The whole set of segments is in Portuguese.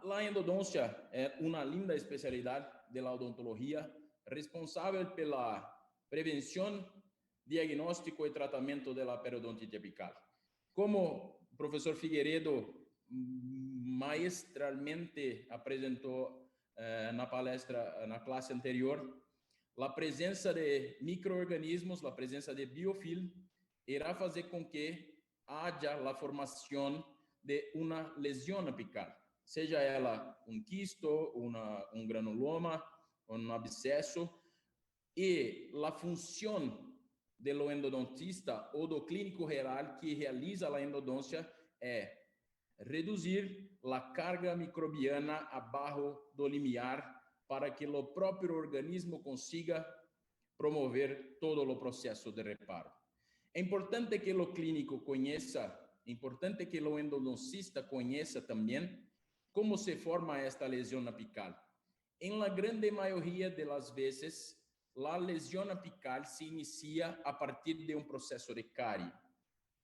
La endodoncia é uma linda especialidade da odontologia, responsável pela prevenção, diagnóstico e tratamento da periodontite apical. Como o professor Figueiredo maestralmente apresentou na palestra, na classe anterior, a presença de micro-organismos, a presença de biofilm, irá fazer com que haja a formação de uma lesão apical, seja ela quisto, um granuloma, um abscesso, e a função do endodontista ou do clínico geral que realiza a endodôncia é reduzir a carga microbiana abaixo do limiar para que o próprio organismo consiga promover todo o processo de reparo. É importante que o clínico conheça, é importante que o endodoncista conheça também como se forma esta lesão apical. Em la grande maioria das vezes, a lesão apical se inicia a partir de um processo de cárie.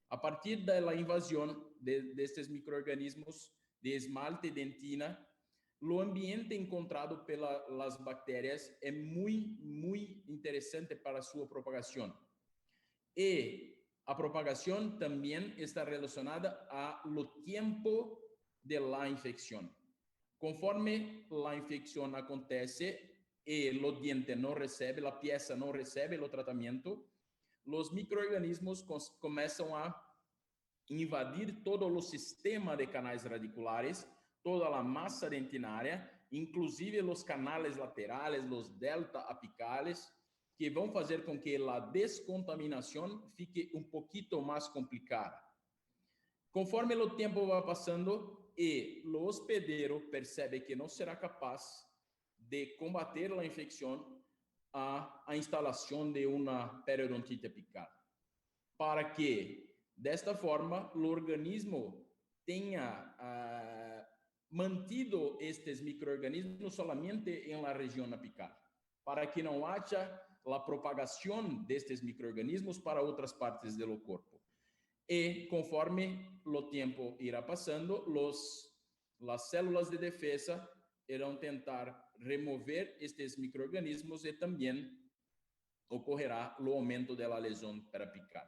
A partir da invasão destes micro-organismos de esmalte e dentina, o ambiente encontrado pelas bactérias é muito interessante para sua propagação. E a propagação também está relacionada ao tempo de la infecção. Conforme a infecção acontece e o diente não recebe, a peça não recebe o tratamento, os micro-organismos começam a invadir todo o sistema de canais radiculares, toda a massa dentinária, inclusive os canais laterais, os delta apicales, que vão fazer com que a descontaminação fique um pouquinho mais complicada. Conforme o tempo vai passando e o hospedeiro percebe que não será capaz de combater a infecção, a instalação de uma periodontite apical. Para que, desta forma, o organismo tenha mantido estes micro-organismos somente em la região apical, para que não haja a propagação destes micro-organismos para outras partes do corpo. E, conforme o tempo irá passando, as células de defesa irão tentar remover estes micro-organismos e também ocorrerá o aumento da lesão periapical.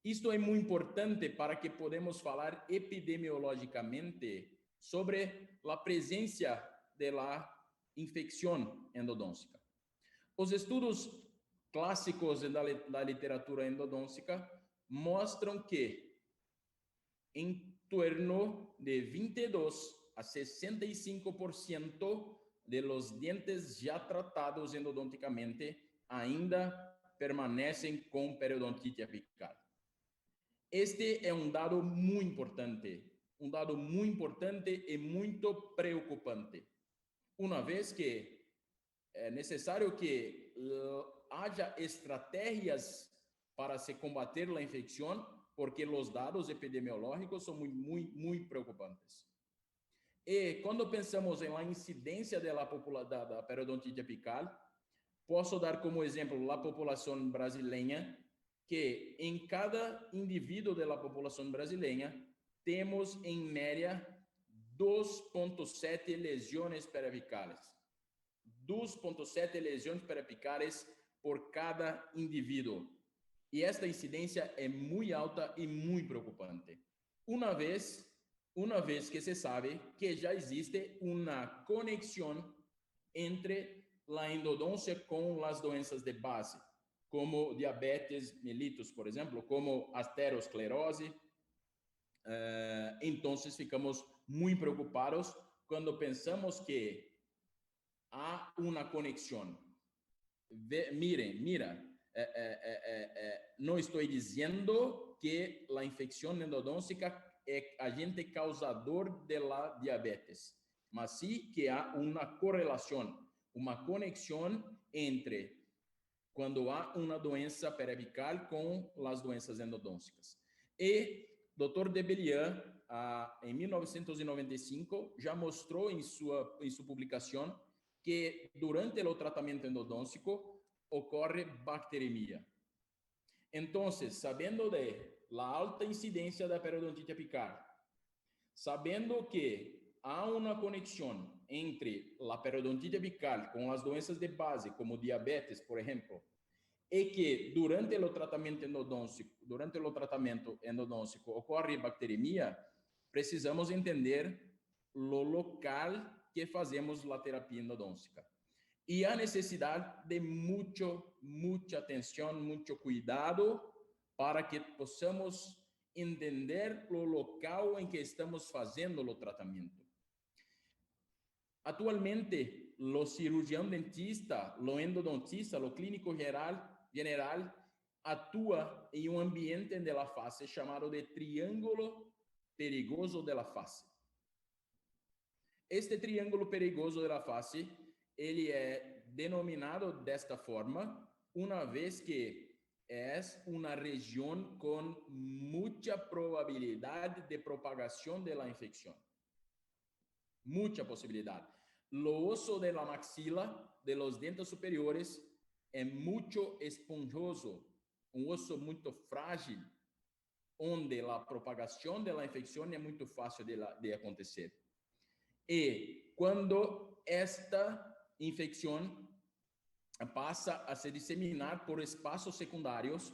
Isto é muito importante para que podemos falar epidemiologicamente sobre a presença da infecção endodôntica. Os estudos clássicos da literatura endodôntica mostram que em torno de 22 a 65% de los dientes já tratados endodonticamente ainda permanecem com periodontite apical. Este é um dado muito importante e muito preocupante, uma vez que é necessário que haja estratégias para se combater a infecção, porque os dados epidemiológicos são muito preocupantes. E quando pensamos em la incidência da periodontite apical, posso dar como exemplo a população brasileira, que em cada indivíduo da população brasileira temos em média 2,7 lesões periapicales. 2,7 lesões periapicales por cada indivíduo. E esta incidência é muito alta e muito preocupante. Uma vez que se sabe que já existe uma conexão entre a endodôncia com as doenças de base, como diabetes mellitus, por exemplo, como aterosclerose. Então, ficamos muito preocupados quando pensamos que há uma conexão. Mira, não estou dizendo que a infecção endodôntica é agente causador de la diabetes, mas sim que há uma correlação, uma conexão entre quando há uma doença periapical com as doenças endodônticas. E Dr. Debelian, em 1995, já mostrou em sua publicação que durante o tratamento endodôntico ocorre bacteremia. Então, sabendo de la alta incidência da periodontite apical, sabendo que há uma conexão entre a periodontite apical com as doenças de base, como diabetes, por exemplo, e que durante o tratamento endodôntico ocorre bacteremia, precisamos entender o local que fazemos a terapia endodôntica. E há necessidade de muita atenção, muito cuidado para que possamos entender o local em que estamos fazendo o tratamento. Atualmente, o cirurgião dentista, o endodontista, o clínico general atua em um ambiente de la face chamado de triângulo perigoso de la face. Este triângulo perigoso de la face, ele é denominado desta forma, uma vez que é uma região com muita probabilidade de propagação da infecção. Muita possibilidade. O osso de la maxila, de los dentes superiores, é muito esponjoso, osso muito frágil, onde a propagação da infecção é muito fácil de acontecer. E quando esta infecção passa a se disseminar por espaços secundários,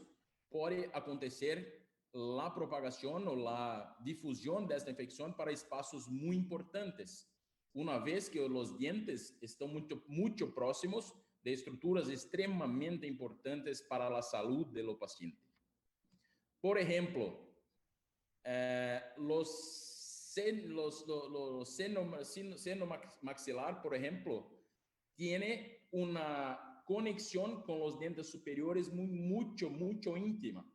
pode acontecer a propagação ou a difusão desta infecção para espaços muito importantes, uma vez que os dentes estão muito próximos de estruturas extremamente importantes para a saúde do paciente. Por exemplo, seno maxilar, por ejemplo, tiene una conexión con los dientes superiores muito íntima.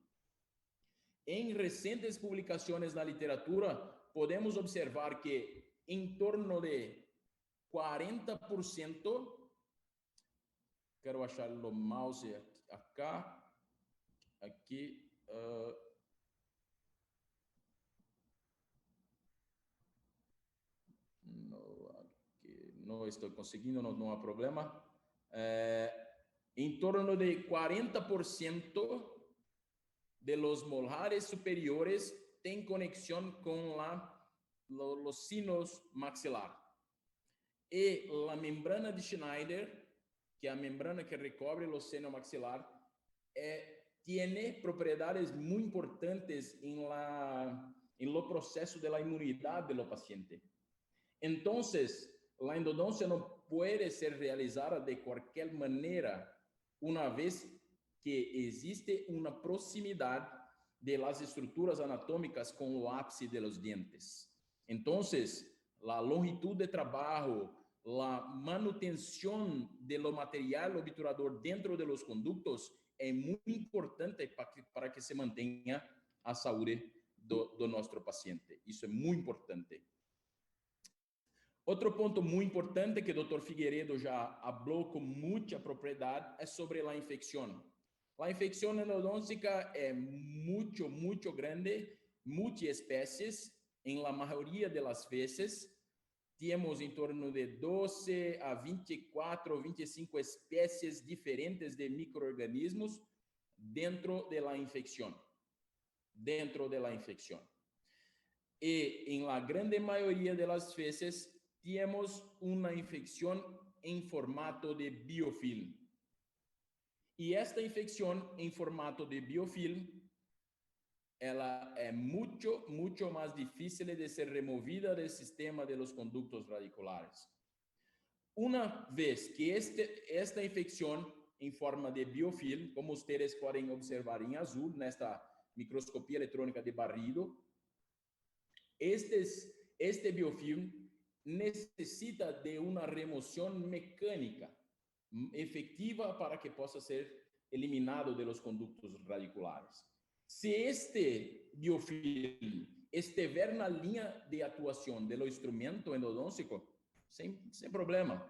En recientes publicaciones na literatura, podemos observar que en torno de 40%, quero achar o mouse acá, aqui, não estou conseguindo, não há problema. Em torno de 40% de los molares superiores tem conexão com los sinos maxilar. E a membrana de Schneider, que é a membrana que recobre o seno maxilar, tiene propriedades muito importantes em lo processo de la imunidade do paciente. Entonces, la endodoncia no puede ser realizada de cualquier manera, una vez que existe una proximidad de las estructuras anatómicas con el ápice de los dientes. Entonces, la longitud de trabajo, la manutención de lo material obturador dentro de los conductos es muy importante para que se mantenga a saúde do nosso paciente. Isso é muito importante. Outro ponto muito importante que o Dr. Figueiredo já falou com muita propriedade é sobre a infecção. A infecção endodôntica é muito grande, multiespécies. Em la maioria das vezes, temos em torno de 12 a 24 ou 25 espécies diferentes de micro-organismos dentro da infecção. E em la grande maioria das vezes, temos uma infecção em formato de biofilm. E esta infecção em formato de biofilm, ela é muito mais difícil de ser removida do sistema de los conductos radiculares. Uma vez que esta infecção em forma de biofilm, como vocês podem observar em azul, nesta microscopia eletrônica de barrido, este biofilm necessita de uma remoção mecânica efetiva para que possa ser eliminado de los conductos radiculares. Se este biofilm estiver na linha de atuação do instrumento endodôntico, sem problema.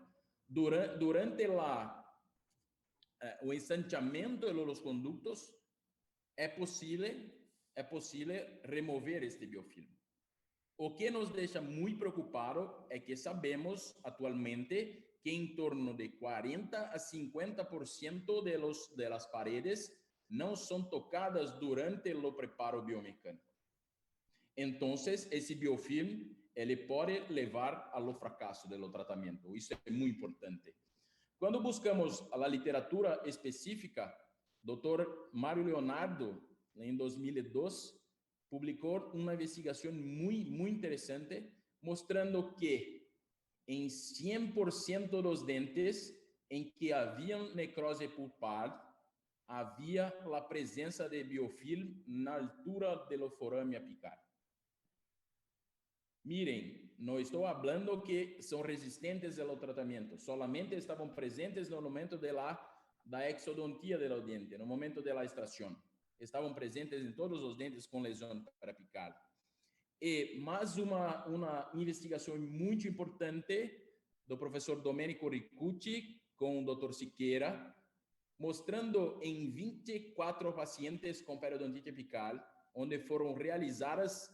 Durante o ensancheamento dos conductos, é possível remover este biofilm. O que nos deixa muito preocupado é que sabemos atualmente que em torno de 40 a 50% de las paredes não são tocadas durante o preparo biomecânico. Então, esse biofilm ele pode levar ao fracasso do tratamento. Isso é muito importante. Quando buscamos a literatura específica, Dr. Mário Leonardo, em 2002, publicou uma investigação muito interessante, mostrando que em 100% dos dentes em que haviam necrose pulpar, havia a presença de biofilm na altura do forame apical. Miren, não estou falando que são resistentes ao tratamento, solamente estavam presentes no momento da exodontia do dente, no momento da extração. Estavam presentes em todos os dentes com lesão periapical. E mais uma investigação muito importante do professor Domenico Ricucci com o Dr. Siqueira, mostrando em 24 pacientes com periodontite apical, onde foram realizadas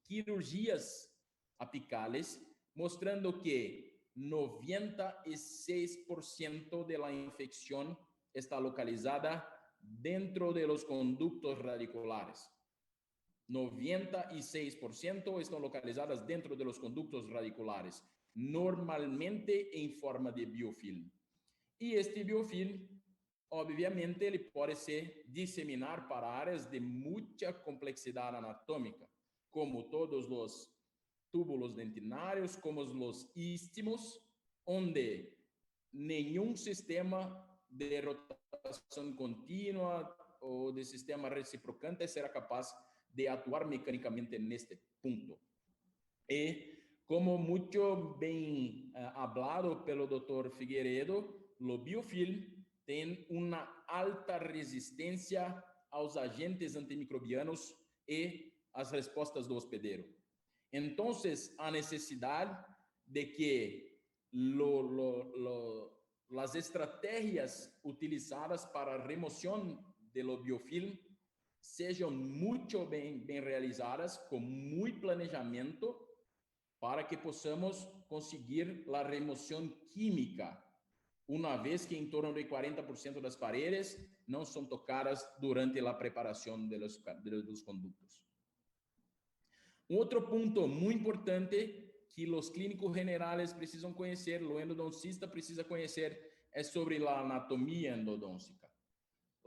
cirurgias apicales, mostrando que 96% da infecção está localizada dentro de los conductos radiculares. 96% estão localizadas dentro de los conductos radiculares, normalmente em forma de biofilm. E este biofilm, obviamente, ele pode se disseminar para áreas de muita complexidade anatômica, como todos os túbulos dentinários, como os istmos, onde nenhum sistema de rotação contínua ou de sistema reciprocante será capaz de atuar mecanicamente neste ponto. E, como muito bem hablado pelo Dr. Figueiredo, o biofilm tem uma alta resistência aos agentes antimicrobianos e às respostas do hospedeiro. Então, a necessidade de que as estratégias utilizadas para a remoção do biofilm sejam muito bem realizadas, com muito planejamento, para que possamos conseguir a remoção química, uma vez que em torno de 40% das paredes não são tocadas durante a preparação dos conductos. Outro ponto muito importante que os clínicos generais precisam conhecer, o endodoncista precisa conhecer, é sobre a anatomia endodôncica.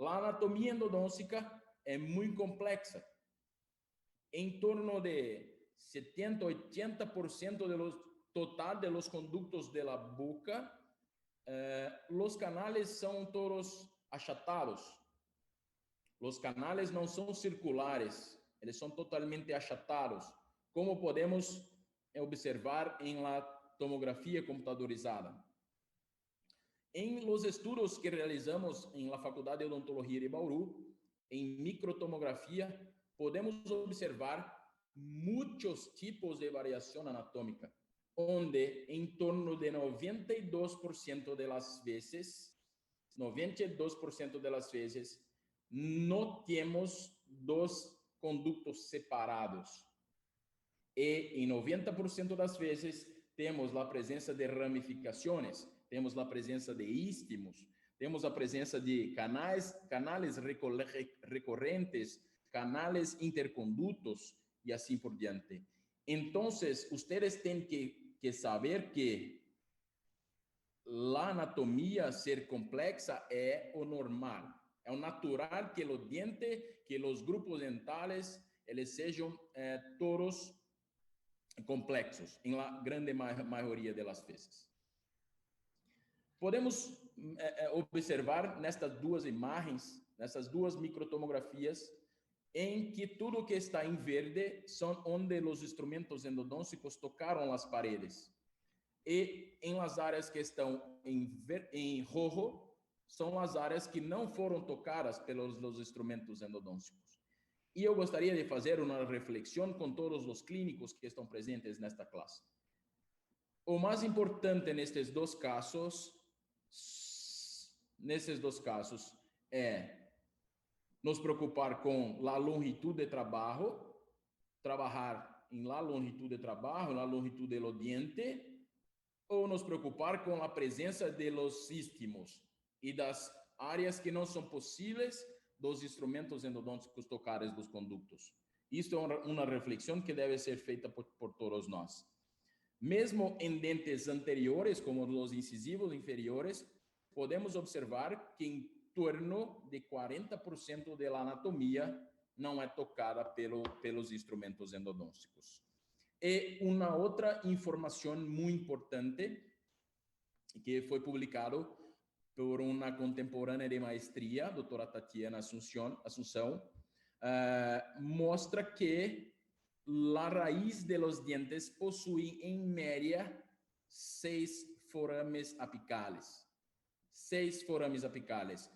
A anatomia endodôncica é muito complexa. Em torno de 70-80% do total dos conductos da boca, os canais são todos achatados. Os canais não são circulares, eles são totalmente achatados, como podemos observar em la tomografia computadorizada. Em los estudos que realizamos em la Faculdade de Odontologia de Bauru, em microtomografia, podemos observar muitos tipos de variação anatômica, onde em torno de 92% das vezes, não temos dos conductos separados. E em 90% das vezes temos a presença de ramificações, temos a presença de istmos, temos a presença de canais recorrentes, canais intercondutos e assim por diante. Então, vocês têm que saber que a anatomia ser complexa é o normal. É o natural que o dente, que os grupos dentais, eles sejam todos complexos, em la grande maioria das vezes. Podemos observar nestas duas imagens, nessas duas microtomografias, em que tudo que está em verde são onde os instrumentos endodôncicos tocaram as paredes. E em as áreas que estão em rojo, são as áreas que não foram tocadas pelos instrumentos endodôncicos. E eu gostaria de fazer uma reflexão com todos os clínicos que estão presentes nesta classe. O mais importante nestes dois casos é nos preocupar com a longitude de trabalho, trabalhar em la longitud de trabalho, na longitud do diente, ou nos preocupar com a presença de los istmos e das áreas que não são possíveis dos instrumentos endodônticos tocares dos conductos. Isto é uma reflexão que deve ser feita por todos nós. Mesmo em dentes anteriores, como os incisivos inferiores, podemos observar que em torno de 40% da anatomia não é tocada pelos instrumentos endodônticos. E uma outra informação muito importante que foi publicado por uma contemporânea de maestria, doutora Tatiana Assunção, mostra que a raiz de los dientes possui, em média, 6 forames apicales. 6 forames apicales.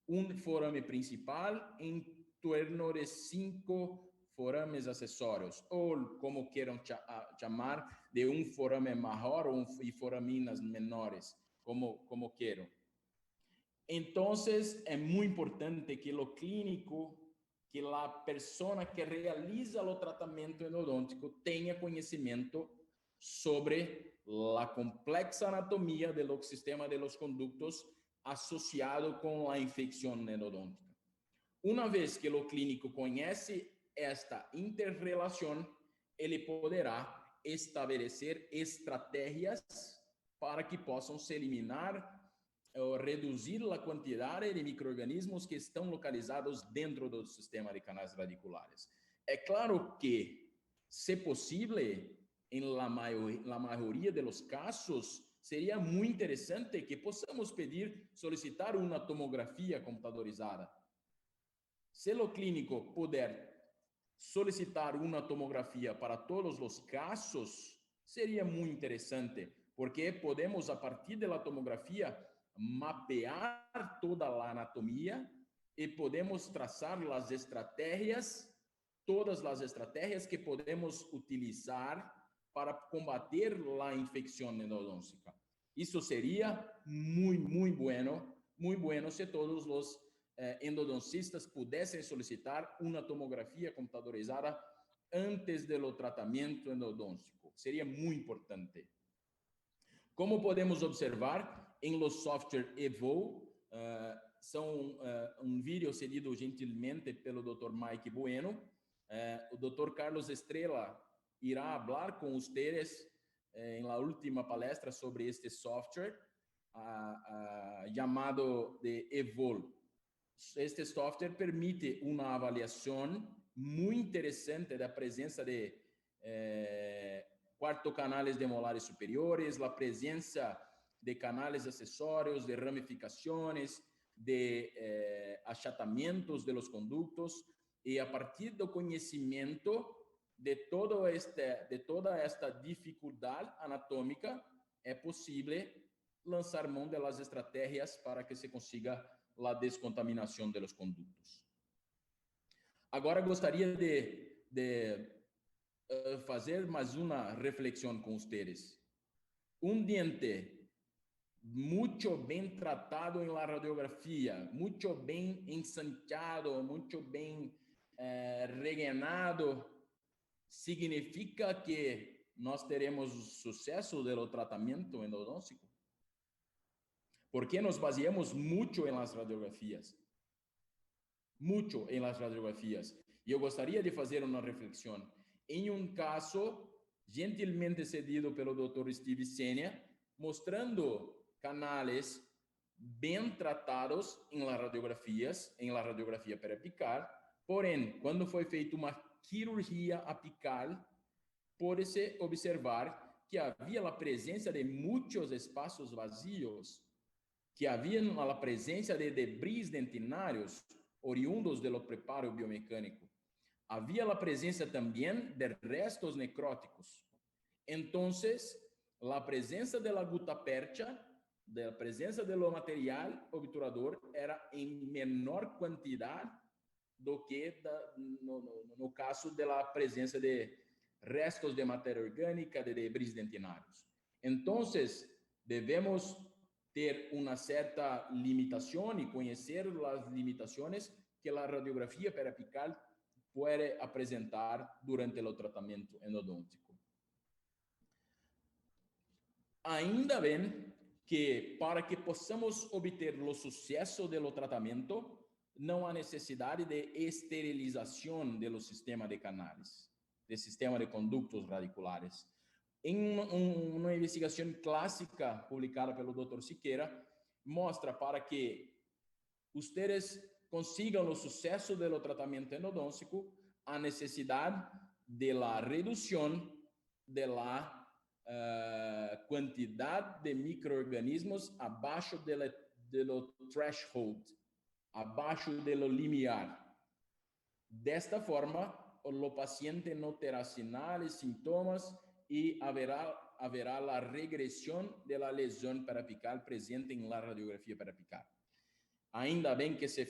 Um forame principal em torno de 5 forames acessórios, ou como queiram chamar, de um forame maior e foraminas menores, como queiram. Então, é muito importante que o clínico, que a pessoa que realiza o tratamento endodôntico tenha conhecimento sobre a complexa anatomia do sistema de los conductos associado com a infecção endodôntica. Uma vez que o clínico conhece esta interrelação, ele poderá estabelecer estratégias para que possam se eliminar ou reduzir a quantidade de micro-organismos que estão localizados dentro do sistema de canais radiculares. É claro que, se possível, em la maioria dos casos, seria muito interessante que possamos solicitar uma tomografia computadorizada. Se o clínico puder solicitar uma tomografia para todos os casos, seria muito interessante, porque podemos, a partir da tomografia, mapear toda a anatomia e podemos traçar as estratégias, todas as estratégias que podemos utilizar para combater a infecção endodôntica. Isso seria muito bueno se todos os endodoncistas pudessem solicitar uma tomografia computadorizada antes do tratamento endodôntico. Seria muito importante. Como podemos observar, em los software Evo, são vídeo cedido gentilmente pelo Dr. Mike Bueno. O Dr. Carlos Estrela irá falar com vocês em la última palestra sobre este software chamado de Evol. Este software permite uma avaliação muito interessante da presença de quarto canales de molares superiores, a presença de canales acessórios, de ramificações, de achatamentos de los conductos, e a partir do conhecimento de toda esta dificuldade anatômica, é possível lançar mão das estratégias para que se consiga a descontaminação de los conductos. Agora gostaria de fazer mais uma reflexão com vocês. Um diente muito bem tratado em la radiografia, muito bem ensanchado, muito bem regenado, significa que nós teremos sucesso do tratamento endodôntico? Porque nos baseamos muito em las radiografias. Muito em las radiografias. E eu gostaria de fazer uma reflexão. Em um caso, gentilmente cedido pelo Dr. Steve Senia, mostrando canales bem tratados em las radiografias, em la radiografia periapical, porém, quando foi feita uma cirurgia apical, pode-se observar que havia a presença de muitos espaços vazios, que havia a presença de debris dentinários oriundos do preparo biomecânico. Havia a presença também de restos necróticos. Então, a presença da gutapercha, da presença do material obturador, era em menor quantidade do que no caso da presença de restos de matéria orgânica, de debris dentinários. Então, devemos ter uma certa limitação e conhecer as limitações que a radiografia periapical pode apresentar durante o tratamento endodôntico. Ainda bem que, para que possamos obter o sucesso do tratamento, não há necessidade de esterilização do sistema de canais, do sistema de conductos radiculares. Em uma investigação clássica publicada pelo Dr. Siqueira, mostra para que ustedes consigam o sucesso do tratamento endodôntico a necessidade de la redução de la quantidade de microorganismos abaixo do threshold, abaixo do limiar. Desta forma, o paciente não terá sinais, sintomas e haverá a regressão da lesão periapical presente na radiografia periapical. Ainda bem que se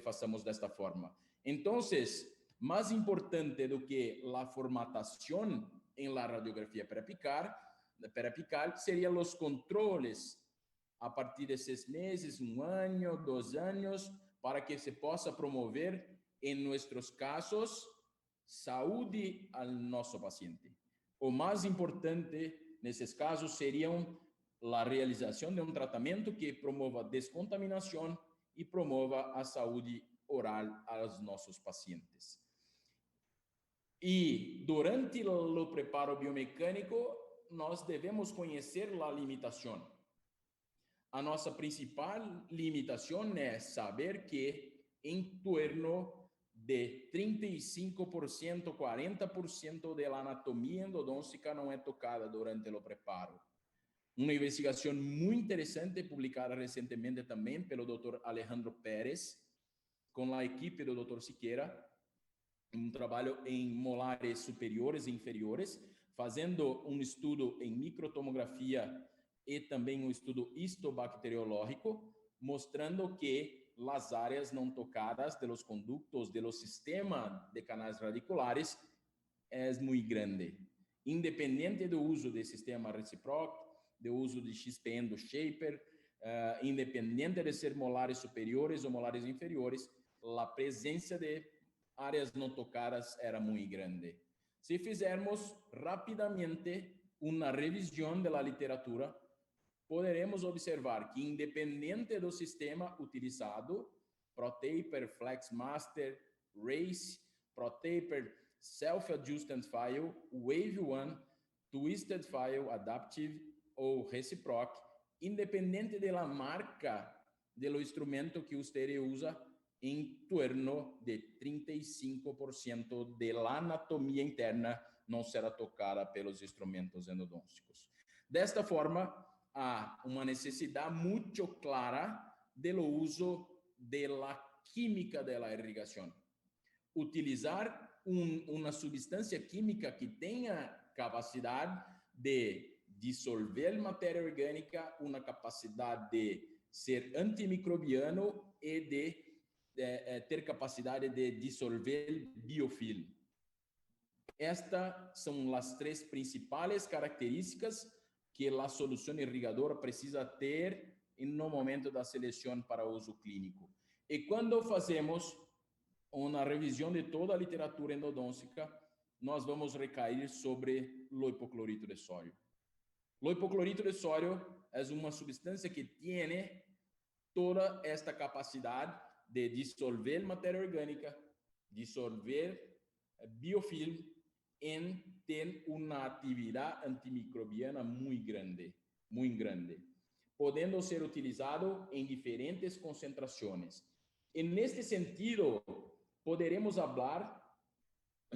façamos desta forma. Então, mais importante do que a formatação em la radiografia periapical seriam os controles a partir de 6 meses, 1 ano, 2 anos, para que se possa promover, em nossos casos, saúde ao nosso paciente. O mais importante nesses casos seriam a realização de um tratamento que promova descontaminação e promova a saúde oral aos nossos pacientes. E durante o preparo biomecânico, nós devemos conhecer a limitação. A nossa principal limitação é saber que em torno de 35%, 40% da anatomia endodôntica não é tocada durante o preparo. Uma investigação muito interessante, publicada recentemente também pelo Dr. Alejandro Pérez, com a equipe do Dr. Siqueira, um trabalho em molares superiores e inferiores, fazendo um estudo em microtomografia e também um estudo histobacteriológico, mostrando que as áreas não tocadas dos conductos do sistema de canais radiculares é muito grande. Independente do uso do sistema reciproc, do uso de XPN do Shaper, independente de ser molares superiores ou molares inferiores, a presença de áreas não tocadas era muito grande. Se fizermos rapidamente uma revisão da literatura, poderemos observar que, independente do sistema utilizado, ProTaper, FlexMaster, RACE, ProTaper, Self-Adjusted File, Wave One, Twisted File, Adaptive ou Reciproc, independente da marca do instrumento que você usa, em torno de 35% da anatomia interna não será tocada pelos instrumentos endodônticos. Desta forma, há uma necessidade muito clara do uso da química da irrigação. Utilizar uma substância química que tenha capacidade de dissolver matéria orgânica, uma capacidade de ser antimicrobiano e de ter capacidade de dissolver biofilm. Estas são as 3 principais características que a solução irrigadora precisa ter no momento da seleção para uso clínico. E quando fazemos uma revisão de toda a literatura endodôntica, nós vamos recair sobre o hipoclorito de sódio. O hipoclorito de sódio é uma substância que tem toda esta capacidade de dissolver matéria orgânica, dissolver biofilm e ter uma atividade antimicrobiana muito grande, podendo ser utilizado em diferentes concentrações. E neste sentido, poderemos falar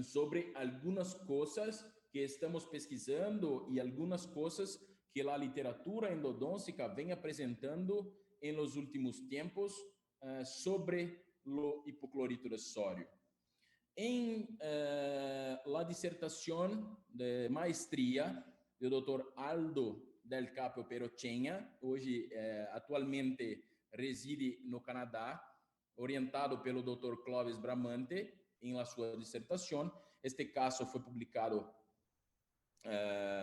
sobre algumas coisas que estamos pesquisando e algumas coisas que a literatura endodôntica vem apresentando em los últimos tempos sobre o hipoclorito de sódio. Em la dissertação de maestria do Dr. Aldo Del Capio Perochena, hoje atualmente reside no Canadá, orientado pelo Dr. Clovis Bramante em la sua dissertação. Este caso foi publicado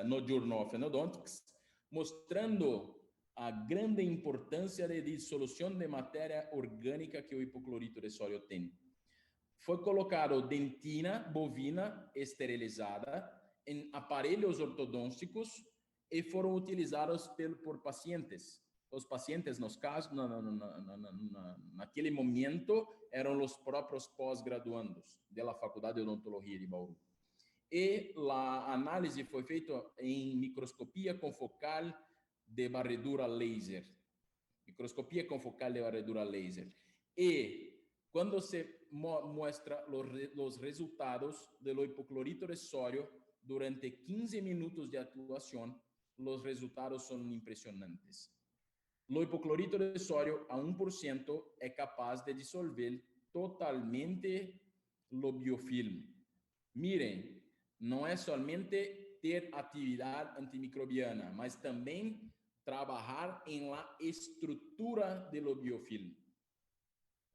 no Journal of Endodontics, mostrando a grande importância de dissolução de matéria orgânica que o hipoclorito de sódio tem. Foi colocado dentina bovina esterilizada em aparelhos ortodônticos e foram utilizados por pacientes. Os pacientes, nos casos, naquele momento, eram os próprios pós-graduandos da Faculdade de Odontologia de Bauru. e a análise foi feita em microscopia confocal de varredura laser. Microscopia confocal de varredura laser. E quando se muestra los resultados do hipoclorito de sódio durante 15 minutos de atuação, os resultados são impressionantes. O hipoclorito de sódio a 1% é capaz de dissolver totalmente o biofilme. Miren, não é somente ter atividade antimicrobiana, mas também trabalhar em la estrutura do biofilme.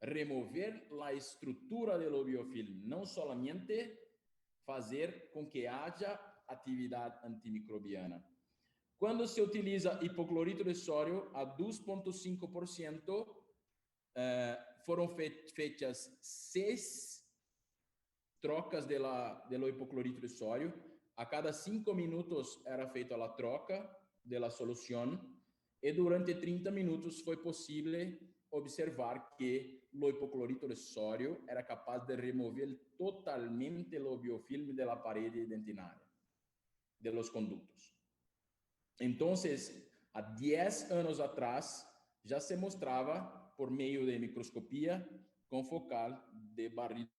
Remover a estrutura do biofilme, não somente fazer com que haja atividade antimicrobiana. Quando se utiliza hipoclorito de sódio a 2,5%, foram feitas 6 trocas do hipoclorito de sódio. A cada 5 minutos era feita a troca da solução e durante 30 minutos foi possível observar que o hipoclorito de sódio era capaz de remover totalmente o biofilme da parede dentinária, de los conductos. Então, há 10 anos atrás, já se mostrava por meio de microscopia confocal de varredura.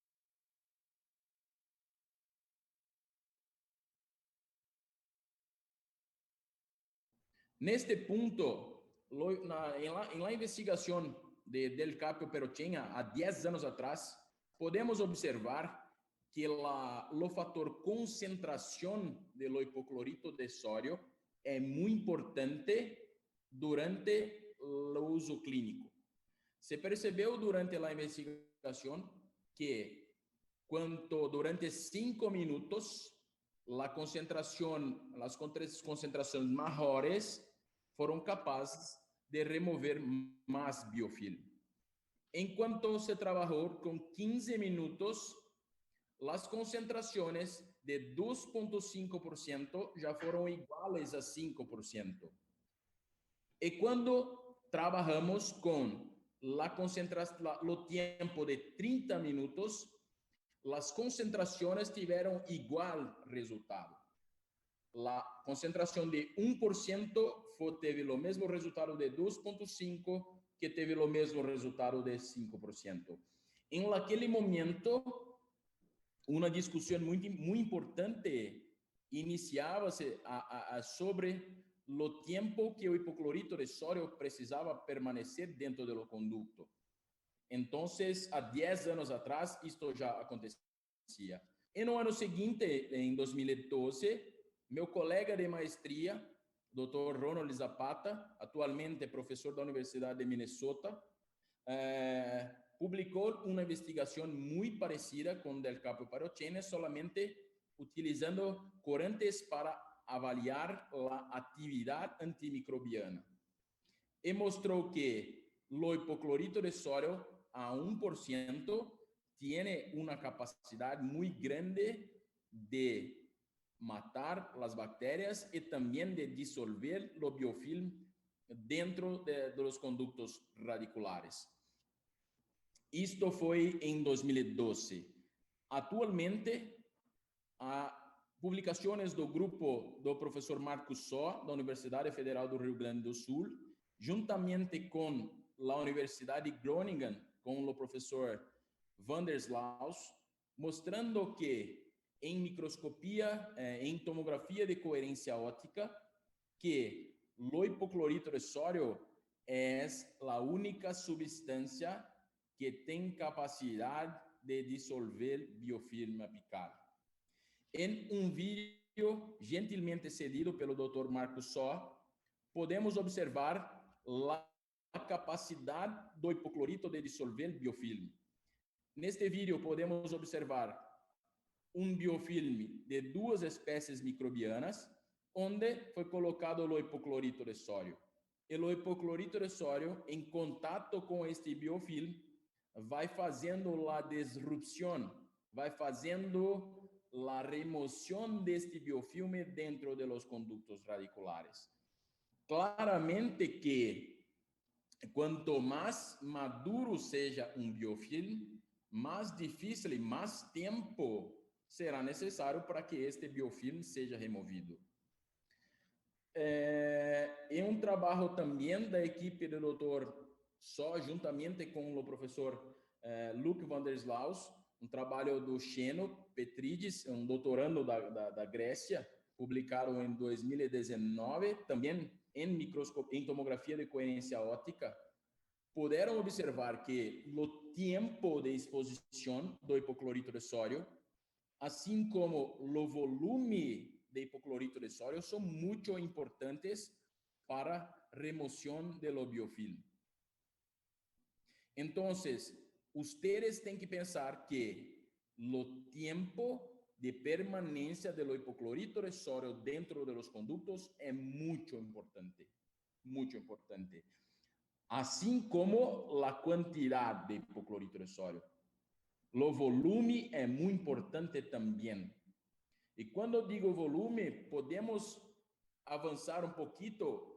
Neste ponto, em la investigação del Capio Perochenha, há 10 anos atrás, podemos observar que o fator concentração do hipoclorito de sódio é muito importante durante o uso clínico. Se percebeu durante a investigação que durante 5 minutos as concentrações maiores foram capazes de remover mais biofilme. Enquanto se trabalhou com 15 minutos, as concentrações de 2,5% já foram iguais a 5%. E quando trabalhamos com o tempo de 30 minutos, as concentrações tiveram igual resultado. A concentração de 1% teve o mesmo resultado de 2,5%, que teve o mesmo resultado de 5%. Em aquele momento, uma discussão muito importante iniciava-se sobre o tempo que o hipoclorito de sódio precisava permanecer dentro do conducto. Então, há 10 anos atrás, isto já acontecia. E no ano seguinte, em 2012, meu colega de maestria, Dr. Ronald Zapata, atualmente professor da Universidade de Minnesota, publicou uma investigação muito parecida com o del Capio Perochenha, solamente utilizando corantes para avaliar a atividade antimicrobiana. E mostrou que o hipoclorito de sódio a 1% tem uma capacidade muito grande de matar as bactérias e também de dissolver o biofilme dentro dos conductos radiculares. Isto foi em 2012. Atualmente, há publicações do grupo do professor Marcos Só, da Universidade Federal do Rio Grande do Sul, juntamente com a Universidade de Groningen, com o professor Vanderslaus, mostrando que em microscopia, em tomografia de coerência óptica, que o hipoclorito de sódio é a única substância que tem capacidade de dissolver biofilme apical. Em um vídeo gentilmente cedido pelo Dr. Marcos Só, podemos observar a capacidade do hipoclorito de dissolver biofilme. Neste vídeo, podemos observar um biofilme de 2 espécies microbianas, onde foi colocado o hipoclorito de sódio. E o hipoclorito de sódio, em contato com este biofilme, vai fazendo a disrupção, vai fazendo a remoção deste biofilme dentro de los conductos radiculares. Claramente que quanto mais maduro seja um biofilme, mais difícil e mais tempo será necessário para que este biofilme seja removido. É um trabalho também da equipe do Dr. Só, juntamente com o professor Luc van der Slaus, um trabalho do Xeno Petridis, um doutorando da Grécia, publicado em 2019, também em tomografia de coerência óptica. Puderam observar que o tempo de exposição do hipoclorito de sódio, assim como o volume de hipoclorito de sódio, são muito importantes para remoção do biofilme. Então, ustedes têm que pensar que o tempo de permanência do hipoclorito de sódio dentro dos conductos é muito importante. Muito importante. Assim como a quantidade de hipoclorito de sódio. O volume é muito importante também. E quando eu digo volume, podemos avançar um pouquinho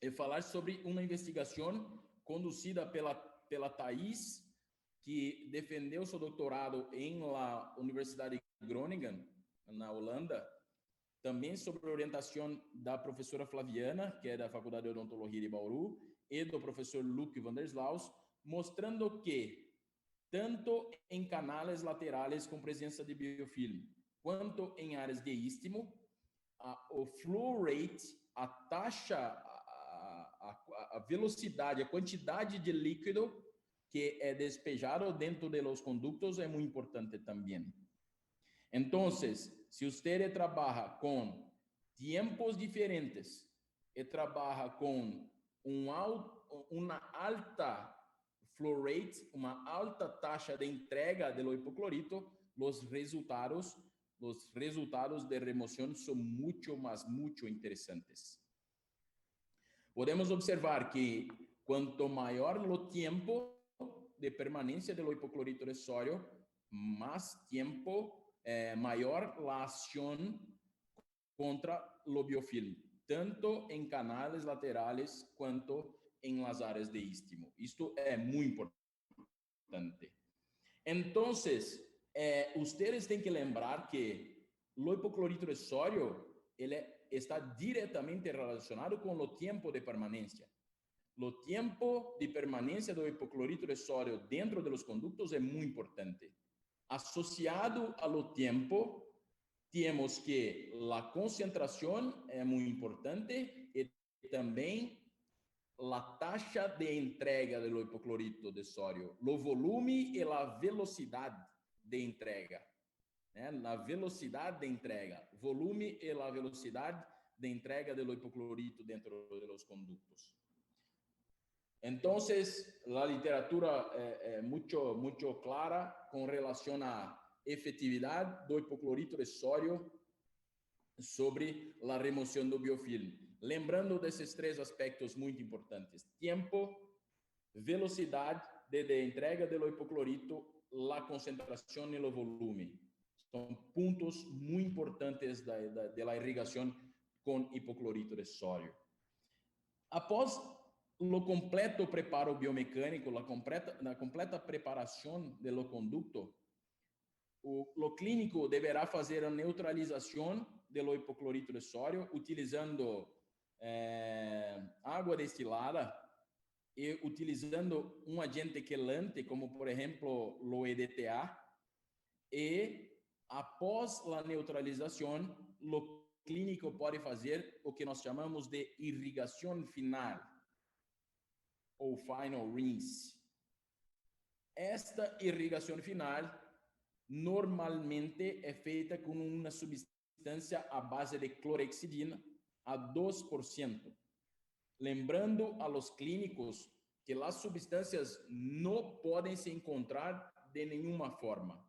e falar sobre uma investigação conduzida pela Thais, que defendeu seu doutorado em la Universidade de Groningen, na Holanda, também sob orientação da professora Flaviana, que é da Faculdade de Odontologia de Bauru, e do professor Luc van der Slaus, mostrando que, tanto em canais laterais com presença de biofilme, quanto em áreas de istmo, o flow rate, a taxa, a velocidade, a quantidade de líquido que é despejado dentro de los conductos é muito importante também. Então, se você trabalha com tempos diferentes e trabalha com uma alta flow rate, uma alta taxa de entrega do hipoclorito, os resultados de remoção são muito interessantes. Podemos observar que quanto maior o tempo de permanência do hipoclorito de sódio, mais tempo, maior a ação contra o biofilme, tanto em canais laterais quanto em las áreas de istmo. Isto é muito importante. Então, ustedes têm que lembrar que o hipoclorito de sódio está diretamente relacionado com o tempo de permanência. O tempo de permanência do hipoclorito de sódio dentro dos conductos é muito importante. Associado ao tempo, temos que a concentração é muito importante e também a taxa de entrega do hipoclorito de sódio, o volume e a velocidade de entrega. A velocidade de entrega, volume e a velocidade de entrega do hipoclorito dentro dos conductos. Então, a literatura é muito clara com relação à efetividade do hipoclorito de sódio sobre a remoção do biofilme. Lembrando desses três aspectos muito importantes: tempo, velocidade de entrega do hipoclorito, a concentração e o volume. São pontos muito importantes da irrigação com hipoclorito de sódio. Após o completo preparo biomecânico, na completa preparação do conducto, o clínico deverá fazer a neutralização do hipoclorito de sódio utilizando água destilada e utilizando um agente quelante, como por exemplo o EDTA, e após a neutralização, o clínico pode fazer o que nós chamamos de irrigação final, ou final rinse. Esta irrigação final normalmente é feita com uma substância à base de clorexidina a 2%. Lembrando a los clínicos que as substâncias não podem se encontrar de nenhuma forma.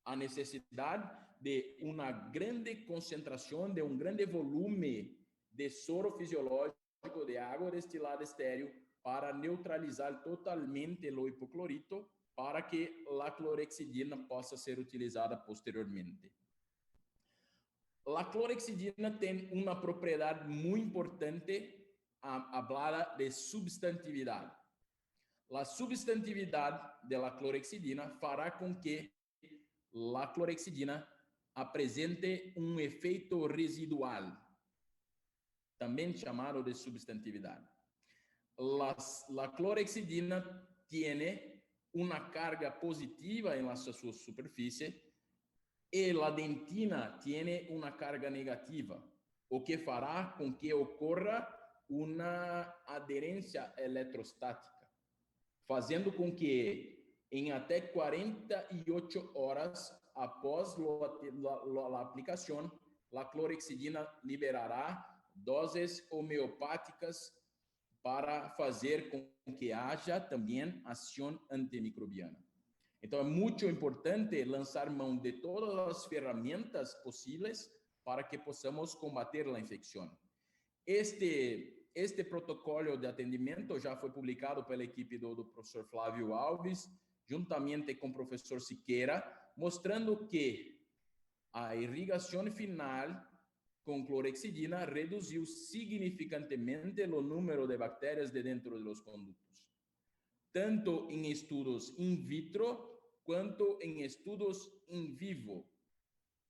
A necessidade de uma grande concentração, de um grande volume de soro fisiológico de água destilada estéril para neutralizar totalmente o hipoclorito, para que a clorexidina possa ser utilizada posteriormente. A clorexidina tem uma propriedade muito importante, hablada de substantividade. A substantividade da clorexidina fará com que la clorexidina apresente um efeito residual, também chamado de substantividade. La clorexidina tiene una carga positiva en la superficie e la dentina tiene una carga negativa, o que fará com que ocorra uma aderência eletrostática, fazendo com que em até 48 horas após a aplicação, a clorexidina liberará doses homeopáticas para fazer com que haja também ação antimicrobiana. Então, é muito importante lançar mão de todas as ferramentas possíveis para que possamos combater a infecção. Este protocolo de atendimento já foi publicado pela equipe do professor Flávio Alves, juntamente com o professor Siqueira, mostrando que a irrigação final com clorexidina reduziu significantemente o número de bactérias de dentro dos conductos, tanto em estudos in vitro quanto em estudos in vivo,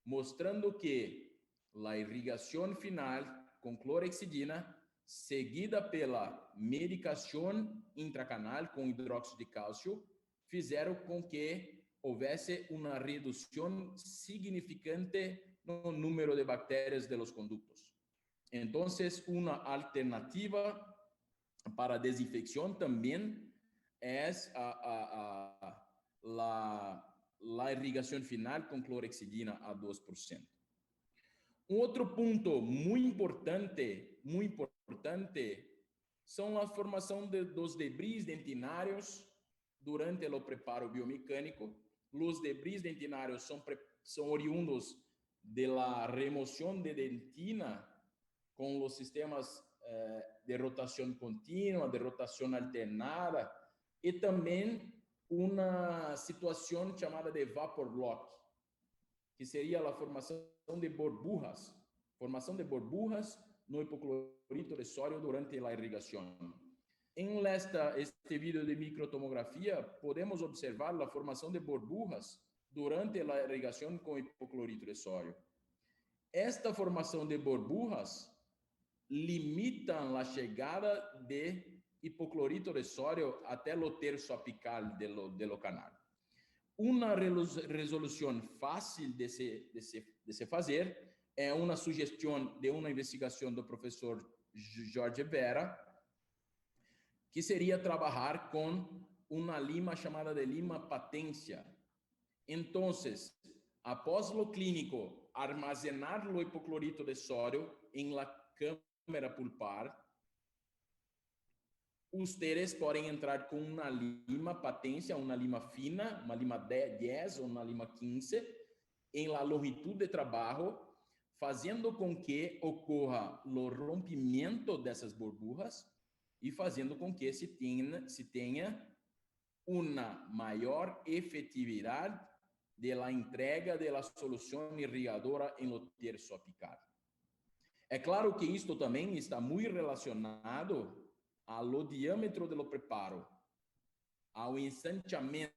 mostrando que a irrigação final com clorexidina, seguida pela medicação intracanal com hidróxido de cálcio, fizeram com que houvesse uma redução significante no número de bactérias de los conductos. Então, uma alternativa para desinfecção também é a irrigação final com clorexidina a 2%. Outro ponto muito importante, são a formação dos debris dentinários durante o preparo biomecânico. Os debris dentinários são oriundos da remoção de dentina com os sistemas de rotação contínua, de rotação alternada, e também uma situação chamada de vapor lock, que seria a formação de burbujas no hipoclorito de sódio durante a irrigação. Em este vídeo de microtomografia, podemos observar a formação de burbujas durante a irrigação com hipoclorito de sódio. Esta formação de burbujas limita a chegada de hipoclorito de sódio até o terço apical do canal. Uma resolução fácil de se fazer é uma sugestão de uma investigação do professor Jorge Vera, que seria trabalhar com uma lima chamada de lima patência. Então, após o clínico armazenar o hipoclorito de sódio em la câmara pulpar, ustedes podem entrar com uma lima patência, uma lima fina, uma lima 10 ou uma lima 15, em la longitud de trabalho, fazendo com que ocorra o rompimento dessas burbujas e fazendo com que se tenha uma maior efetividade da entrega da solução irrigadora em lo terço apical. É claro que isto também está muito relacionado ao diâmetro do preparo, ao ensancheamento,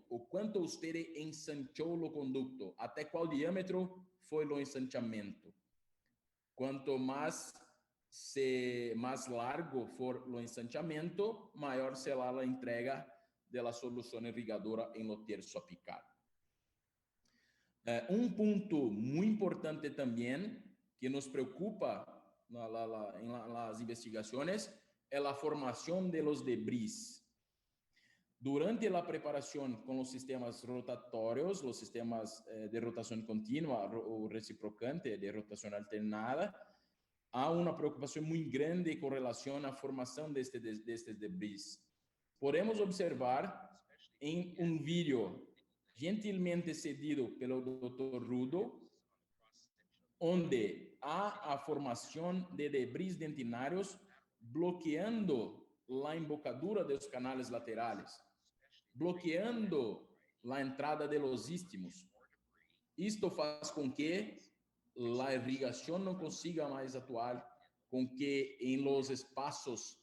o quanto você ensanchou o conducto, até qual diâmetro foi o ensancheamento. Quanto mais largo for o ensancheamento, maior será a entrega da solução irrigadora em lo terço apical. Um ponto muito importante também, que nos preocupa nas investigações, é a formação de los debris. Durante a preparação com os sistemas rotatórios, os sistemas de rotação contínua ou reciprocante, de rotação alternada, há uma preocupação muito grande com relação à formação destes debris. Podemos observar em um vídeo gentilmente cedido pelo Dr. Rudo, onde há a formação de debris dentinários bloqueando a embocadura dos canais laterais, bloqueando a entrada de los istmos. Isto faz com que a irrigação não consiga mais atuar, com que em los espaços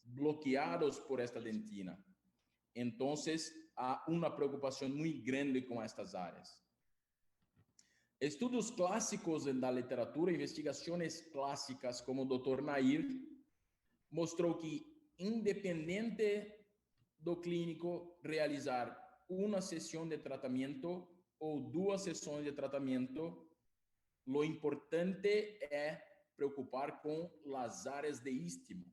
bloqueados por esta dentina. Então, há uma preocupação muito grande com estas áreas. Estudos clássicos da literatura, investigações clássicas como o Dr. Nair, mostrou que, independente do clínico realizar uma sessão de tratamento ou 2 sessões de tratamento, lo importante é preocupar com as áreas de istmo,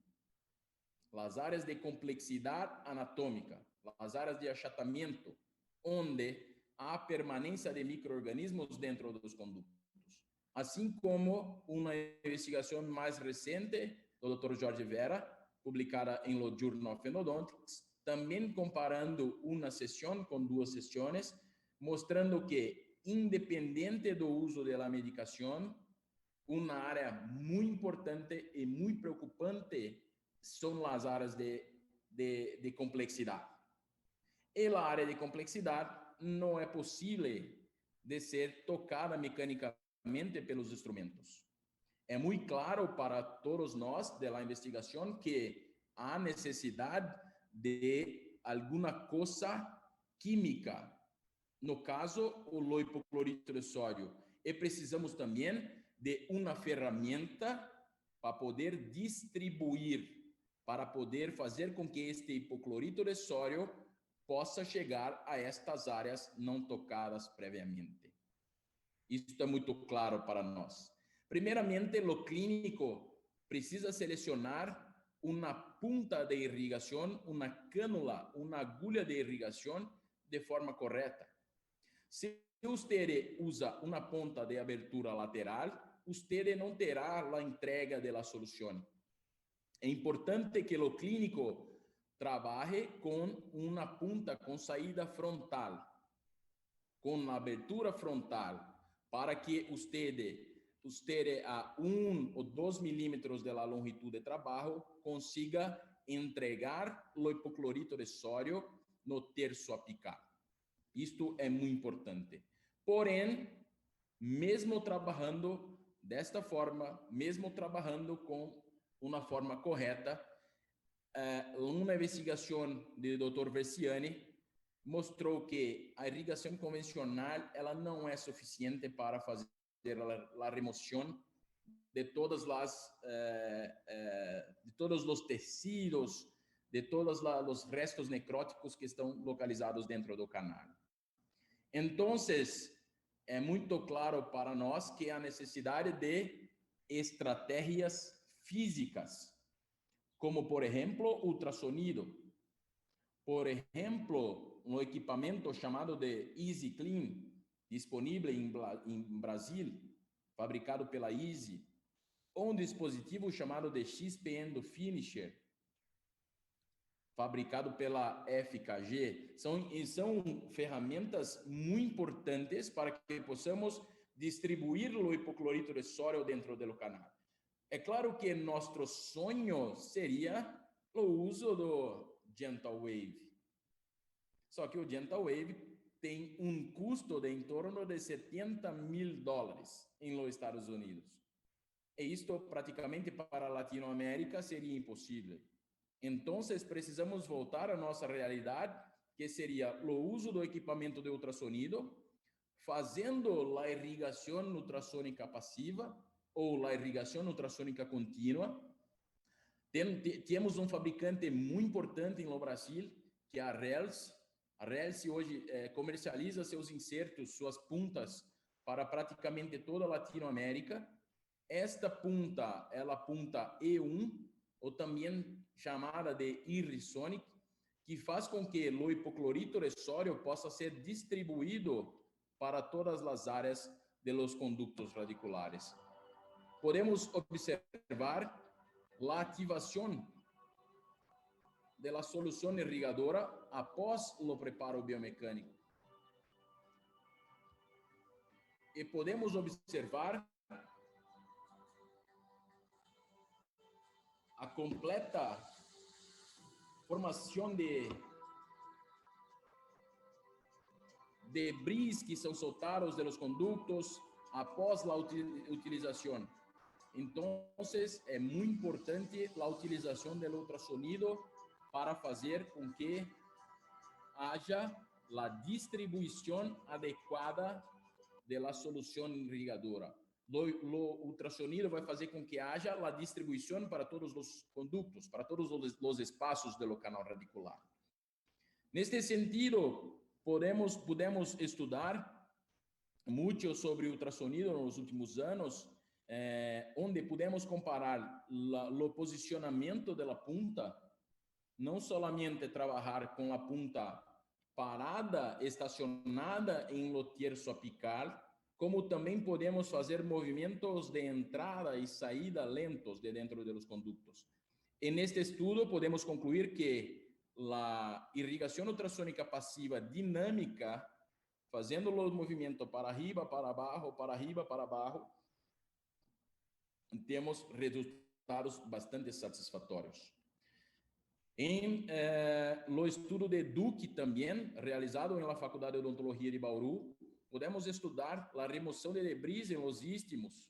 as áreas de complexidade anatômica, as áreas de achatamento, onde há permanência de micro-organismos dentro dos condutos. Assim como uma investigação mais recente do Dr. Jorge Vera, publicada em lo Journal of Endodontics, também comparando uma sessão com 2 sessões, mostrando que, independente do uso da medicação, uma área muito importante e muito preocupante são as áreas de complexidade. E a área de complexidade não é possível de ser tocada mecanicamente pelos instrumentos. É muito claro para todos nós da investigação que há necessidade de alguma coisa química, no caso, o hipoclorito de sódio. E precisamos também de uma ferramenta para poder distribuir, para poder fazer com que este hipoclorito de sódio possa chegar a estas áreas não tocadas previamente. Isso é muito claro para nós. Primeiramente, o clínico precisa selecionar uma punta de irrigação, uma cânula, uma agulha de irrigação de forma correta. Se você usa uma ponta de abertura lateral, você não terá a entrega da solução. É importante que o clínico trabalhe com uma punta com saída frontal, com abertura frontal, para que você a 1 ou 2 milímetros da longitud de trabalho consiga entregar o hipoclorito de sódio no terço apicado. Isto é muito importante. Porém, mesmo trabalhando desta forma, mesmo trabalhando com uma forma correta, uma investigação do Dr. Versiani mostrou que a irrigação convencional ela não é suficiente para fazer a remoção de todos os tecidos, de todos os restos necróticos que estão localizados dentro do canal. Então, é muito claro para nós que há necessidade de estratégias físicas, como, por exemplo, ultrassonido. Por exemplo, um equipamento chamado de Easy Clean, disponível em Brasil, fabricado pela Easy, ou um dispositivo chamado de XP Endo Finisher, fabricado pela FKG, são ferramentas muito importantes para que possamos distribuir o hipoclorito de sódio dentro do canal. É claro que nosso sonho seria o uso do Gentle Wave. Só que o Gentle Wave tem um custo de em torno de $70.000 em los Estados Unidos. E isto praticamente para a Latinoamérica seria impossível. Então, precisamos voltar à nossa realidade, que seria o uso do equipamento de ultrassonido, fazendo a irrigação ultrassônica passiva ou a irrigação ultrassônica contínua. Temos um fabricante muito importante no Brasil, que é a Rels. A Rels hoje comercializa seus insertos, suas puntas, para praticamente toda a Latinoamérica. Esta punta é a punta E1, ou também chamada de Irrisonic, que faz com que o hipoclorito de sódio possa ser distribuído para todas as áreas de los conductos radiculares. Podemos observar a ativação da solução irrigadora após o preparo biomecânico. E podemos observar a completa formação de debris que são soltados dos conductos após a utilização. Então, é muito importante a utilização do ultrassonido para fazer com que haja a distribuição adequada da solução irrigadora. O ultrassonido vai fazer com que haja a distribuição para todos os conductos, para todos os espaços do canal radicular. Neste sentido, podemos estudar muito sobre ultrassonido nos últimos anos, onde podemos comparar o posicionamento da punta, não somente trabalhar com a punta parada, estacionada em lo terço apical, como também podemos fazer movimentos de entrada e saída lentos de dentro dos conductos. Neste estudo, podemos concluir que a irrigação ultrassônica passiva dinâmica, fazendo o movimento para arriba, para abaixo, para arriba, para abaixo, temos resultados bastante satisfatórios. No estudo de Duque também, realizado na Faculdade de Odontologia de Bauru, podemos estudar a remoção de debris em los istmos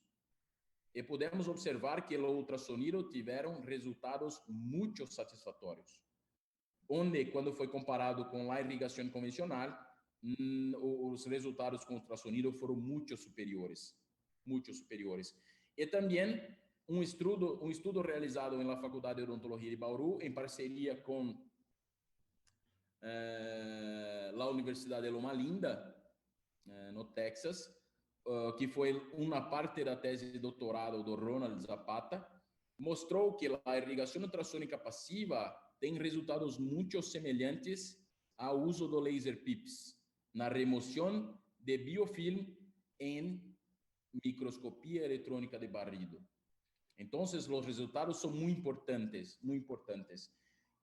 e podemos observar que o ultrassonido tiveram resultados muito satisfatórios, onde, quando foi comparado com a irrigação convencional, os resultados com ultrassonido foram muito superiores. E também um estudo realizado na Faculdade de Odontologia de Bauru, em parceria com a Universidade de Loma Linda, no Texas, que foi uma parte da tese de doutorado do Ronald Zapata, mostrou que a irrigação ultrassônica passiva tem resultados muito semelhantes ao uso do laser PIPS na remoção de biofilm em microscopia eletrônica de barrido. Então, os resultados são muito importantes, muito importantes.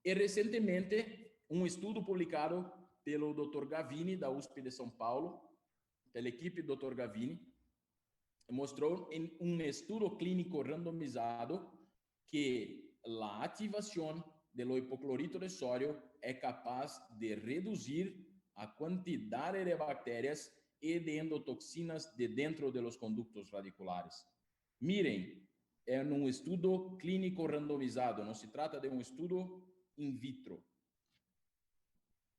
E, recentemente, um estudo publicado pelo Dr. Gavini, da USP de São Paulo, pela equipe do Dr. Gavini, mostrou em um estudo clínico randomizado que a ativação do hipoclorito de sódio é capaz de reduzir a quantidade de bactérias e de endotoxinas de dentro dos conductos radiculares. Mirem, é um estudo clínico randomizado, não se trata de um estudo in vitro.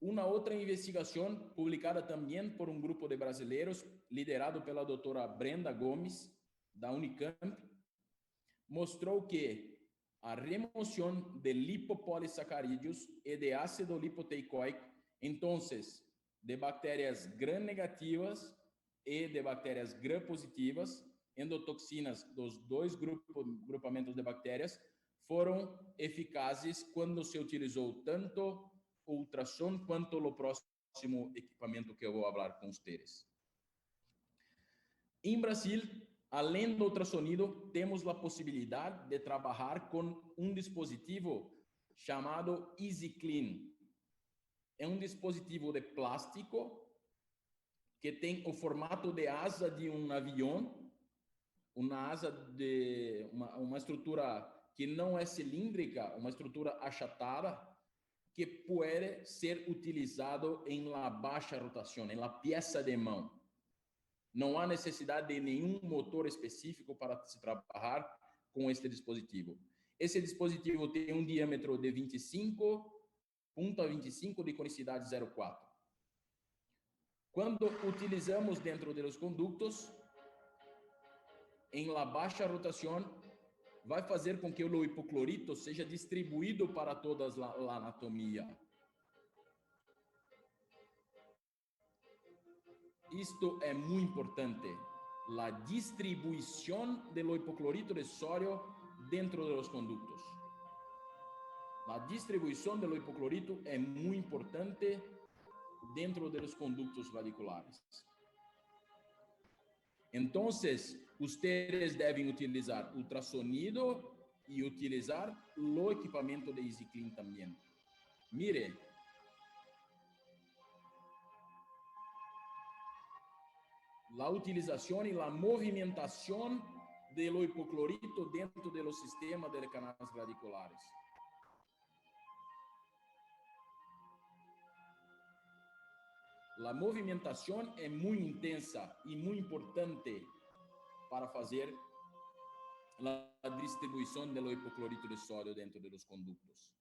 Uma outra investigação, publicada também por um grupo de brasileiros, liderado pela doutora Brenda Gomes, da Unicamp, mostrou que a remoção de lipopolissacarídeos e de ácido lipoteicoico, então, de bactérias gram-negativas e de bactérias gram-positivas, endotoxinas dos dois grupamentos de bactérias, foram eficazes quando se utilizou tanto o ultrassom quanto o próximo equipamento que eu vou falar com vocês. Em Brasil, além do ultrassonido, temos a possibilidade de trabalhar com um dispositivo chamado EasyClean. É um dispositivo de plástico que tem o formato de asa de um avião, uma asa de uma estrutura que não é cilíndrica, uma estrutura achatada, que pode ser utilizado em la baixa rotação, em la peça de mão. Não há necessidade de nenhum motor específico para se trabalhar com este dispositivo. Esse dispositivo tem um diâmetro de 25,25 de conicidade 0,4. Quando utilizamos dentro dos conductos, em la baixa rotação, vai fazer com que o hipoclorito seja distribuído para toda a anatomia. Isto é muito importante, a distribuição do hipoclorito de sódio dentro dos condutos. A distribuição do hipoclorito é muito importante dentro dos condutos radiculares. Então, vocês devem utilizar ultrassonido e utilizar o equipamento de EasyClean também. Mire, a utilização e a movimentação do hipoclorito dentro do sistema de canais radiculares. A movimentação é muito intensa e muito importante para fazer a distribuição do hipoclorito de sódio dentro dos condutos.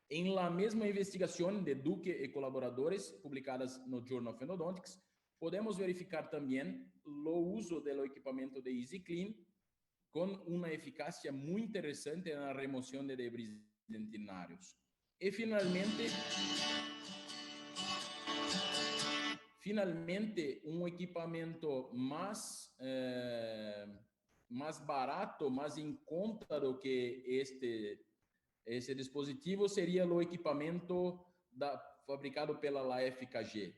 Em la mesma investigação de Duque e colaboradores, publicadas no Journal of Endodontics, Podemos verificar também o uso do equipamento de EasyClean com uma eficácia muito interessante na remoção de debris dentinários. E finalmente um equipamento mais barato, mais em conta do que esse dispositivo seria o equipamento fabricado pela LAFKG.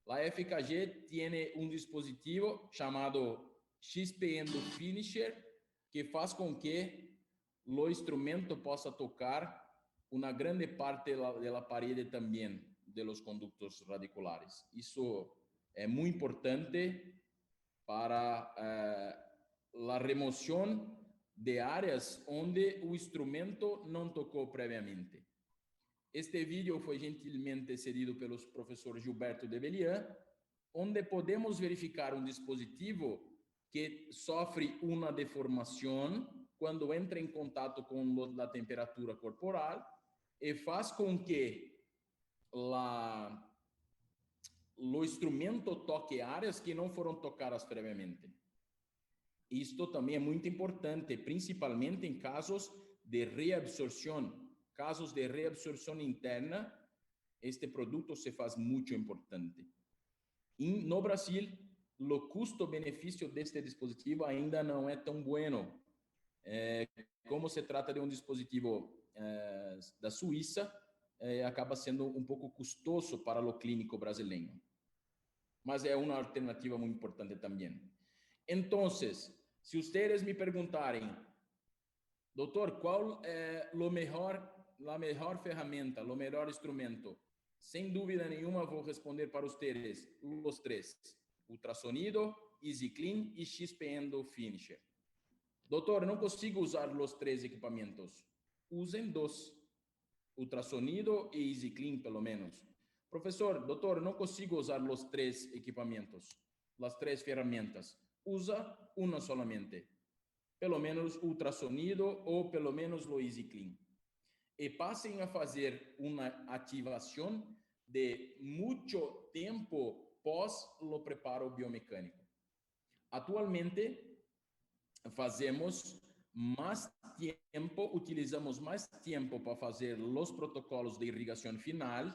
LAFKG tem um dispositivo chamado XP Endo Finisher, que faz com que o instrumento possa tocar uma grande parte da parede também dos conductos radiculares. Isso é muito importante para a remoção de áreas onde o instrumento não tocou previamente. Este vídeo foi gentilmente cedido pelo professor Gilberto de Bellian, onde podemos verificar um dispositivo que sofre uma deformação quando entra em contato com a temperatura corporal e faz com que o instrumento toque áreas que não foram tocadas previamente. Isto também é muito importante, principalmente em casos de reabsorção. Casos de reabsorção interna, este produto se faz muito importante. No Brasil, o custo-benefício deste dispositivo ainda não é tão bueno. Como se trata de um dispositivo da Suíça, acaba sendo um pouco custoso para o clínico brasileiro. Mas é uma alternativa muito importante também. Então, se vocês me perguntarem, doutor, qual é a melhor ferramenta, o melhor instrumento? Sem dúvida nenhuma, vou responder para vocês os três: ultrassonido, EasyClean e XP Endo Finisher. Doutor, não consigo usar os três equipamentos. Usem dois: ultrassonido e EasyClean, pelo menos. Professor, doutor, não consigo usar os três equipamentos, as três ferramentas. Usa uma solamente. Pelo menos ultrassonido ou pelo menos o EasyClean. E passem a fazer uma ativação de muito tempo pós o preparo biomecânico. Atualmente, utilizamos mais tempo para fazer os protocolos de irrigação final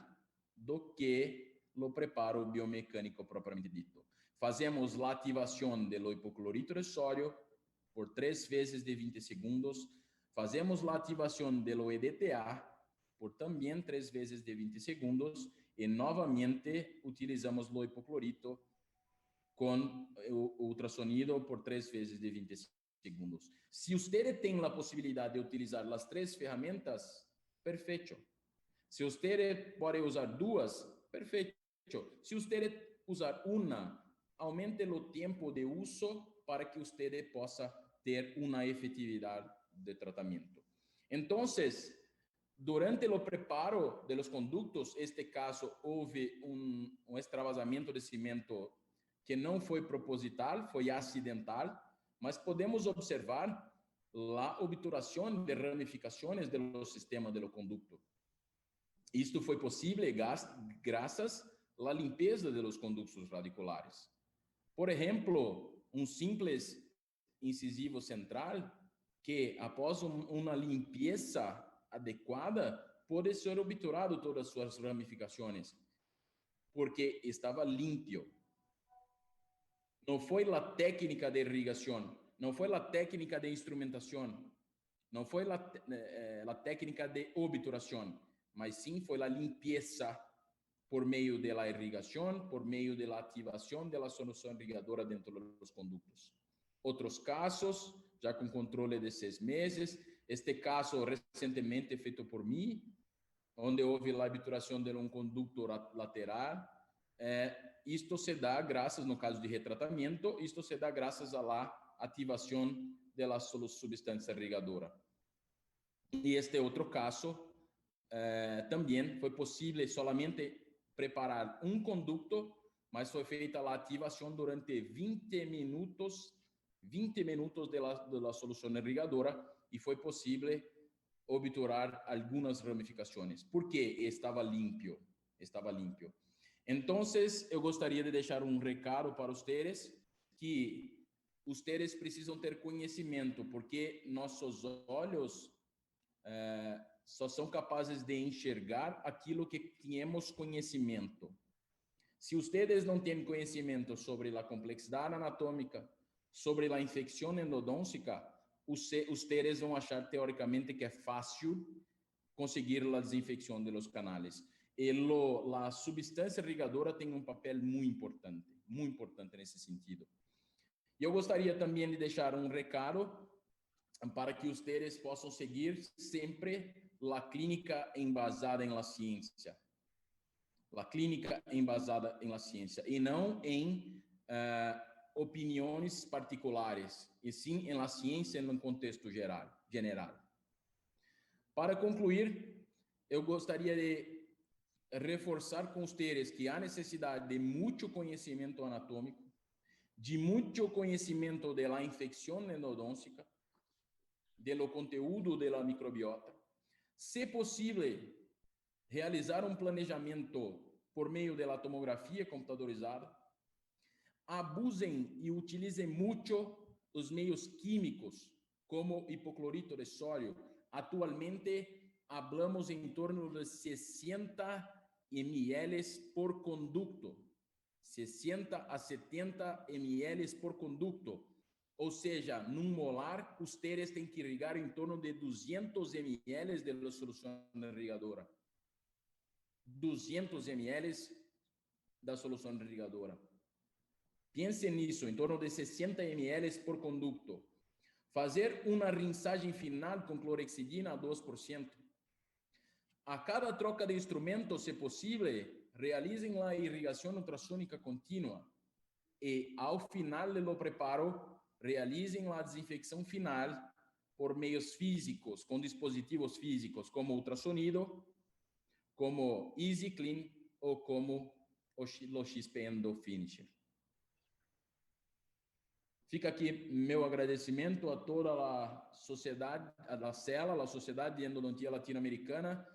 do que o preparo biomecânico propriamente dito. Fazemos a ativação do hipoclorito de sódio por 3 vezes de 20 segundos. Fazemos a ativação do EDTA por também 3 vezes de 20 segundos. E novamente utilizamos o hipoclorito com o ultrassonido por 3 vezes de 20 segundos. Se você tem a possibilidade de utilizar as 3 ferramentas, perfeito. Se você pode usar 2, perfeito. Se você usar uma, aumente o tempo de uso para que você possa ter uma efetividade de tratamento. Então, durante o preparo de los conductos, este caso, houve um extravasamento de cimento que não foi proposital, foi acidental, mas podemos observar a obturação de ramificações do sistema do conducto. Isto foi possível graças à limpeza dos conductos radiculares. Por exemplo, um simples incisivo central que, após uma limpeza adequada, pode ser obturado todas as suas ramificações, porque estava limpo. Não foi a técnica de irrigação, não foi a técnica de instrumentação, não foi a técnica de obturação, mas sim foi a limpeza por meio da irrigação, por meio da ativação da solução irrigadora dentro dos condutos. Outros casos, já com controle de 6 meses, este caso recentemente feito por mim, onde houve a obturação de um conduto lateral. Isto se dá graças, no caso de retratamento, isto se dá graças à ativação da substância irrigadora. E este outro caso, também foi possível somente preparar um conduto, mas foi feita a ativação durante 20 minutos da solução irrigadora e foi possível obturar algumas ramificações, porque estava limpo. Então, eu gostaria de deixar um recado para vocês, que vocês precisam ter conhecimento, porque nossos olhos só são capazes de enxergar aquilo que temos conhecimento. Se vocês não têm conhecimento sobre a complexidade anatômica, sobre a infecção endodôntica, vocês vão achar teoricamente que é fácil conseguir a desinfecção dos canais. E a substância irrigadora tem um papel muito importante nesse sentido. E eu gostaria também de deixar um recado para que vocês possam seguir sempre a clínica embasada em la ciência. A clínica embasada em la ciência, e não em opiniões particulares, e sim em la ciência no contexto geral. Para concluir, eu gostaria de reforçar com vocês que há necessidade de muito conhecimento anatômico, de muito conhecimento da infecção endodôntica, do conteúdo da microbiota. Se possível, realizar um planejamento por meio da tomografia computadorizada. Abusem e utilizem muito os meios químicos, como hipoclorito de sódio. Atualmente, hablamos em torno de 60 ml por conducto. 60 a 70 ml por conducto. Ou seja, num molar, vocês têm que irrigar em torno de 200 ml de solução irrigadora. 200 ml da solução irrigadora. Pense nisso, em torno de 60 ml por conducto. Fazer uma rinçagem final com clorexidina a 2%. A cada troca de instrumento, se possível, realizem a irrigação ultrassônica contínua. E, ao final do preparo, realizem a desinfecção final por meios físicos, com dispositivos físicos, como ultrassonido, como Easy Clean ou como o XP Endo Finisher. Fica aqui meu agradecimento a toda a sociedade, a CELA, a Sociedade de Endodontia Latino-Americana,